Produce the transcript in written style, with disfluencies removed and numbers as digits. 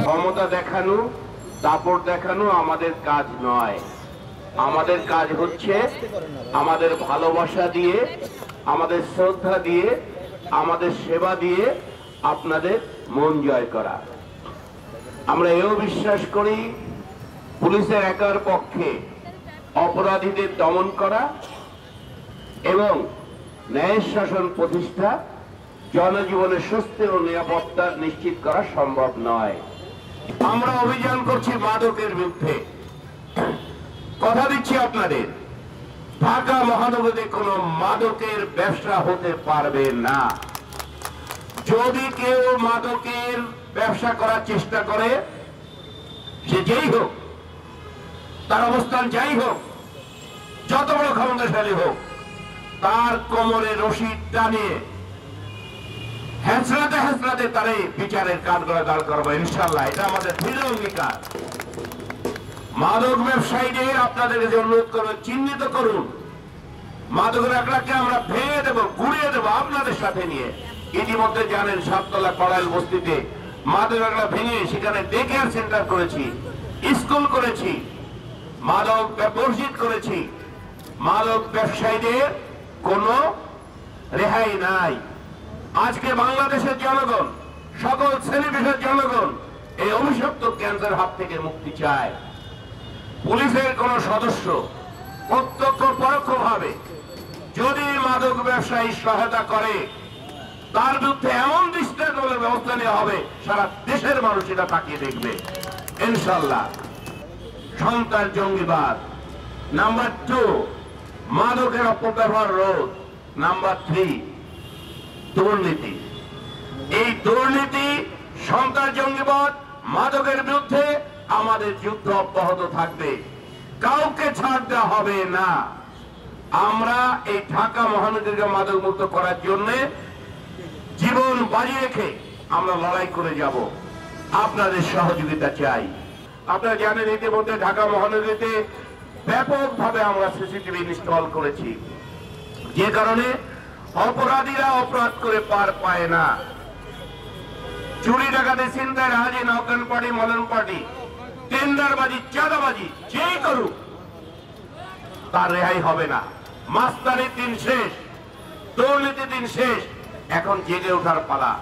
ক্ষমতা দেখানো, দাপট দেখানো আমাদের কাজ নয়। আমাদের কাজ হচ্ছে আমাদের ভালোবাসা দিয়ে, আমাদের শ্রদ্ধা দিয়ে, আমাদের সেবা দিয়ে আপনাদের মন জয় করা। আমরা এও বিশ্বাস করি পুলিশের একার পক্ষে অপরাধীদের দমন করা এবং ন্যায় শাসন প্রতিষ্ঠা, জনজীবনের স্বস্তি ও নিরাপত্তা নিশ্চিত করা সম্ভব নয়। আমরা অভিযান করছি মাদকের বিরুদ্ধে। কথা দিচ্ছি আপনাদের, ঢাকা মহানগরীতে কোনো মাদকের ব্যবসা হতে পারবে না। যদি কেউ মাদকের ব্যবসা করার চেষ্টা করে, সে যেই হোক, তার অবস্থান যাই হোক, যত বড় ক্ষমতাশালী হোক, তার কোমরে রশি টানিয়ে হ্যাঁচড়াতে হ্যাঁচড়াতে তারে বিচারের কাঠগড়ায় দাঁড় করবো ইনশাল্লাহ। এটা আমাদের দৃঢ় অঙ্গীকার। মাদক ব্যবসায়ীদের আপনাদের কাছে অনুরোধ করবেন, চিহ্নিত করুন। মাদকের একলাকে আমরা ভেঙে দেবো, গুড়িয়ে দেবো আপনাদের সাথে নিয়ে। ইতিমধ্যে জানেন সাততলা কড়াইল বস্তিতে মাদক একলা ভেঙে সেখানে ডে কেয়ার সেন্টার করেছি, স্কুল করেছি, মাদক বর্জিত করেছি। মাদক ব্যবসায়ীদের কোনো রেহাই নাই। আজকে বাংলাদেশের জনগণ, সকল শ্রেণীবিশেষের জনগণ এই অভিশপ্ত ক্যান্সার হাত থেকে মুক্তি চায়। পুলিশের কোন সদস্য প্রত্যক্ষ পরোক্ষভাবে যদি মাদক ব্যবসায়ী সহায়তা করে, তার বিরুদ্ধে এমন দৃষ্টান্তমূলক ব্যবস্থা নেওয়া হবে, সারা দেশের মানুষ এটা তাকিয়ে দেখবে ইনশাল্লাহ। সন্ত্রাস জঙ্গিবাদ। নাম্বার 2, মাদকের অপব্যবহার রোধ। নাম্বার 3, দুর্নীতি। এই দুর্নীতি, সন্ত্রাস জঙ্গিবাদ, মাদকের বিরুদ্ধে আমাদের যুদ্ধ অব্যাহত থাকবে। কাউকে ছাড় দেওয়া হবে না। আমরা এই ঢাকা মহানগরীকে মাদক মুক্ত করার জন্য জীবন বাজি রেখে আমরা লড়াই করে যাব। আপনাদের সহযোগিতা চাই। আপনারা জানেন ইতিমধ্যে ঢাকা মহানগরীতে ব্যাপকভাবে আমরা সিসিটিভি ইনস্টল করেছি, যে কারণে অপরাধীরা অপরাধ করে পার পায় না। চুরি ডাকাতি ছিনতাই রাজি নৌকান পার্টি মদন পার্টি টেন্ডারবাজি চাঁদাবাজি যে করুক তার রেহাই হবে না। মাস্তানির দিন শেষ, দুর্নীতির দিন শেষ, এখন জেগে ওঠার পালা।